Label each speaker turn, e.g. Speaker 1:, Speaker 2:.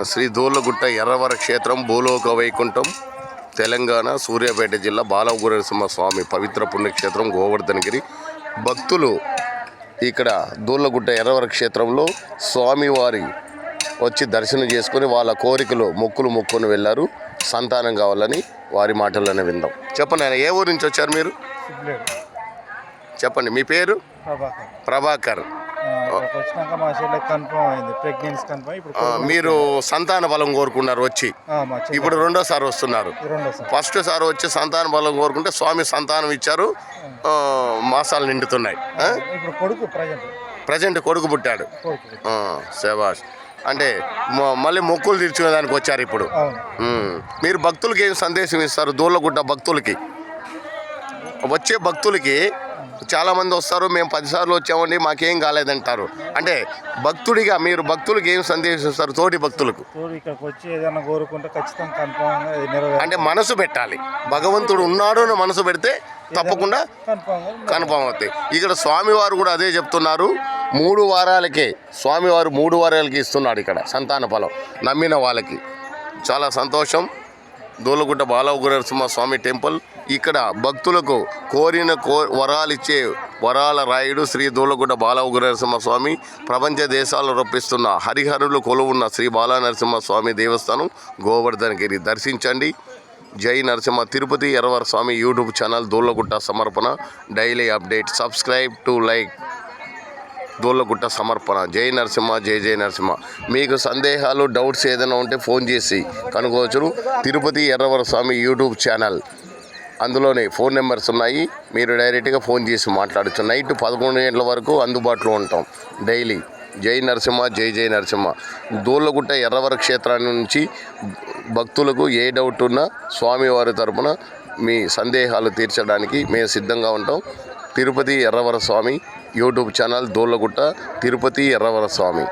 Speaker 1: శ్రీ దూర్లగుట్ట ఎర్రవర క్షేత్రం భూలోక వైకుంఠం తెలంగాణ సూర్యాపేట జిల్లా బాలగురసింహ స్వామి పవిత్ర పుణ్యక్షేత్రం గోవర్ధనగిరి. భక్తులు ఇక్కడ దూర్లగుట్ట ఎర్రవర క్షేత్రంలో స్వామివారి వచ్చి దర్శనం చేసుకుని వాళ్ళ కోరికలు మొక్కుని వెళ్ళారు. సంతానం కావాలని వారి మాటల్లోనే విందాం. చెప్పండి, ఆయన ఏ ఊరు నుంచి వచ్చారు మీరు? చెప్పండి, మీ పేరు? ప్రభాకర్. మీరు సంతాన బలం కోరుకున్నారు వచ్చి, ఇప్పుడు రెండోసారి వస్తున్నారు. ఫస్ట్ సారి వచ్చి సంతాన బలం కోరుకుంటే స్వామి సంతానం ఇచ్చారు, మాసాలు నిండుతున్నాయి. ప్రజెంట్ కొడుకు పుట్టాడు. శభాష్. అంటే మళ్ళీ మొక్కులు తీర్చుకోవడానికి వచ్చారు ఇప్పుడు. మీరు భక్తులకి ఏం సందేశం ఇస్తారు? దూర్లగుట్ట భక్తులకి, వచ్చే భక్తులకి చాలామంది వస్తారు, మేము 10 సార్లు వచ్చామండి మాకేం కాలేదంటారు. అంటే భక్తుడిగా మీరు భక్తులకు ఏం సందేశం ఇస్తారు? తోటి భక్తులకు
Speaker 2: ఇక్కడికి వచ్చి ఏదైనా కోరుకుంటే ఖచ్చితంగా
Speaker 1: అంటే మనసు పెట్టాలి. భగవంతుడు ఉన్నాడు అని మనసు పెడితే తప్పకుండా కన్ఫామ్ అవుతాయి. ఇక్కడ స్వామివారు కూడా అదే చెప్తున్నారు. 3 వారాలకే స్వామివారు 3 వారాలకి ఇస్తున్నాడు ఇక్కడ సంతాన ఫలం నమ్మిన వాళ్ళకి. చాలా సంతోషం. దూర్లగుట్ట బాలగురసింహ స్వామి టెంపుల్. ఇక్కడ భక్తులకు కోరిన వరాలు ఇచ్చే వరాల రాయుడు శ్రీ దూర్లగుట్ట బాలగురసింహ స్వామి. ప్రపంచ దేశాల్లో రప్పిస్తున్న హరిహరులు కొలువున్న శ్రీ బాలనరసింహ స్వామి దేవస్థానం గోవర్ధనగిరి. దర్శించండి. జై నరసింహ. తిరుపతి ఎర్రవర స్వామి యూట్యూబ్ ఛానల్ దూర్లగుట్ట సమర్పణ. Daily update. Subscribe to like Durlagutta సమర్పణ. జై నరసింహ, జై జై నరసింహ. మీకు సందేహాలు డౌట్స్ ఏదైనా ఉంటే ఫోన్ చేసి కనుక్కోవచ్చు. తిరుపతి ఎర్రవర స్వామి యూట్యూబ్ ఛానల్, అందులోనే ఫోన్ నెంబర్స్ ఉన్నాయి. మీరు డైరెక్ట్గా ఫోన్ చేసి మాట్లాడచ్చు. నైట్ 11 గంటల వరకు అందుబాటులో ఉంటాం డైలీ. జై నరసింహ, జై జై నరసింహ. దూర్లగుట్ట ఎర్రవర క్షేత్రాన్ని నుంచి భక్తులకు ఏ డౌట్ ఉన్నా స్వామివారి తరపున మీ సందేహాలు తీర్చడానికి మేము సిద్ధంగా ఉంటాం. తిరుపతి ఎర్రవర స్వామి యూట్యూబ్ ఛానల్ దూర్లగుట్ట తిరుపతి ఎర్రవర స్వామి.